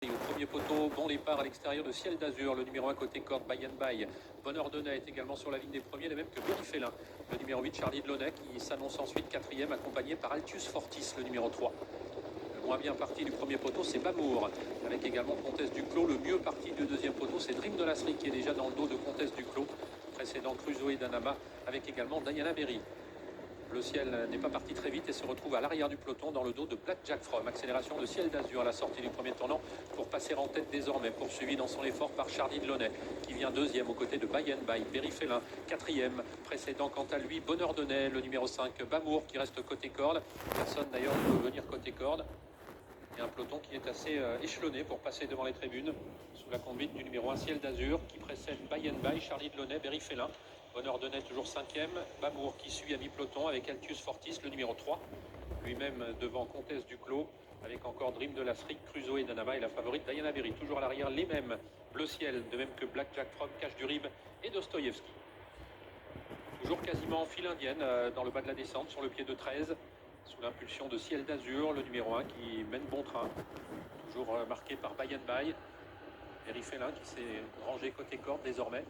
Et au premier poteau, bon départ à l'extérieur de Ciel d'Azur, le numéro 1 côté corde, By and By. Bonheur Donnet est également sur la ligne des premiers, les mêmes que Berry Félin. Le numéro 8, Charlie Delaunay, qui s'annonce ensuite quatrième, accompagné par Altius Fortis, le numéro 3. Le moins bien parti du premier poteau, c'est Bamour, avec également Comtesse Duclos. Le mieux parti du deuxième poteau, c'est Dream de la Sri, qui est déjà dans le dos de Comtesse Duclos, précédent Crusoe et Danama, avec également Diana Berry. Le Ciel n'est pas parti très vite et se retrouve à l'arrière du peloton dans le dos de Black Jack From. Accélération de Ciel d'Azur à la sortie du premier tournant pour passer en tête désormais. Poursuivi dans son effort par Charlie Delaunay qui vient deuxième aux côtés de By and By. Berry Félin quatrième. Précédent quant à lui Bonheur Donnet, le numéro 5 Bamour qui reste côté corde. Personne d'ailleurs ne peut venir côté corde. Il y a un peloton qui est assez échelonné pour passer devant les tribunes sous la conduite du numéro 1 Ciel d'Azur qui précède By and By, Charlie Delaunay, Berry Félin. Bonheur Donnet toujours cinquième, Bamour qui suit à mi-peloton avec Altius Fortis, le numéro 3. Lui-même devant Comtesse Duclos, avec encore Dream de l'Afrique, Crusoe et Danama et la favorite Diana Berry. Toujours à l'arrière les mêmes, Bleu Ciel, de même que Black Jack From, Cache du Rib et Dostoïevski. Toujours quasiment en file indienne dans le bas de la descente, sur le pied de 13, sous l'impulsion de Ciel d'Azur, le numéro 1 qui mène bon train. Toujours marqué par By and By. Berry Félin qui s'est rangé côté corde désormais.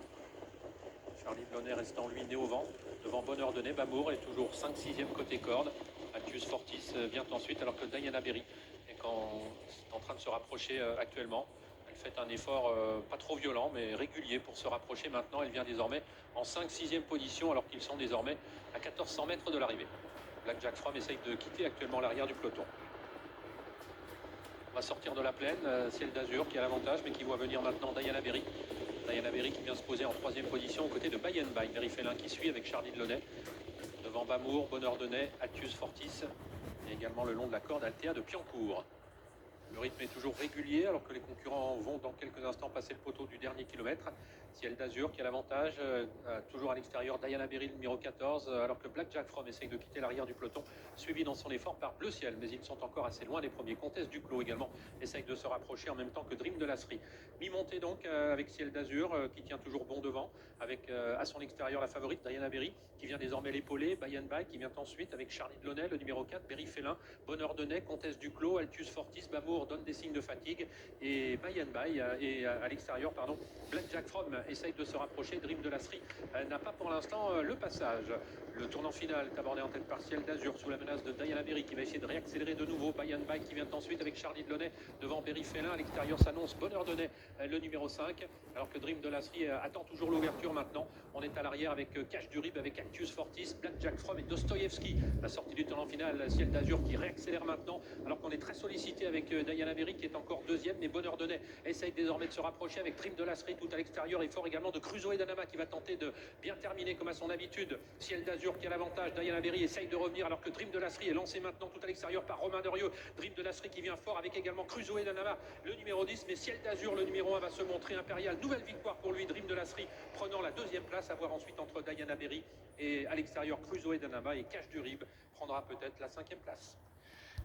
Charlie Delaunay restant lui né au vent, devant Bonheur Donnet, Bamour est toujours 5-6e côté corde. Altius Fortis vient ensuite alors que Diana Berry est en train de se rapprocher actuellement. Elle fait un effort pas trop violent mais régulier pour se rapprocher maintenant. Elle vient désormais en 5-6e position alors qu'ils sont désormais à 1400 mètres de l'arrivée. Black Jack From essaye de quitter actuellement l'arrière du peloton. On va sortir de la plaine, Ciel d'Azur qui a l'avantage mais qui voit venir maintenant Diana Berry. Diana Berry qui vient se poser en 3e position aux côtés de By and By. Berry Félin qui suit avec Charlie Delaunay. Devant Bamour, Bonheur Donnet, Altius Fortis et également le long de la corde Altea de Piancourt. Le rythme est toujours régulier alors que les concurrents vont dans quelques instants passer le poteau du dernier kilomètre. Ciel d'Azur qui a l'avantage, toujours à l'extérieur Diana Berry le numéro 14, alors que Black Jack From essaye de quitter l'arrière du peloton, suivi dans son effort par Bleu Ciel, mais ils sont encore assez loin des premiers. Comtesse Duclos également essaye de se rapprocher en même temps que Dream de la Sri. Mi-montée donc avec Ciel d'Azur qui tient toujours bon devant, avec à son extérieur la favorite Diana Berry qui vient désormais l'épauler, By and By qui vient ensuite avec Charlie Delaunay, le numéro 4, Berry Félin, Bonheur Donnet, Comtesse Duclos, Altius Fortis, Bamour donne des signes de fatigue et By and By et à l'extérieur pardon, Black Jack From essaye de se rapprocher. Dream de la Sri n'a pas pour l'instant le passage. Le tournant final est abordé en tête par Ciel d'Azur sous la menace de Diana Berry qui va essayer de réaccélérer de nouveau. By and By qui vient ensuite avec Charlie Delaunay devant Berry Félin. À l'extérieur s'annonce Bonheur Donnet, le numéro 5, alors que Dream de la Sri attend toujours l'ouverture maintenant. On est à l'arrière avec Cache du Rib, avec Altius Fortis, Black Jack From et Dostoïevski. La sortie du tournant final, Ciel d'Azur qui réaccélère maintenant alors qu'on est très sollicité avec Diana Berry qui est encore deuxième, mais Bonheur Donnet essaye désormais de se rapprocher avec Dream de la Sri tout à l'extérieur. Effort également de Crusoe et Danama qui va tenter de bien terminer comme à son habitude. Ciel d'Azur qui a l'avantage, Diana Berry essaye de revenir alors que Dream de la Sri est lancé maintenant tout à l'extérieur par Romain Derieux. Dream de la Sri qui vient fort avec également Crusoe et Danama, le numéro 10, mais Ciel d'Azur, le numéro 1, va se montrer impérial. Nouvelle victoire pour lui, Dream de la Sri prenant la deuxième place, à voir ensuite entre Diana Berry et à l'extérieur Crusoe et Danama, et Cache du Rib prendra peut-être la 5e place.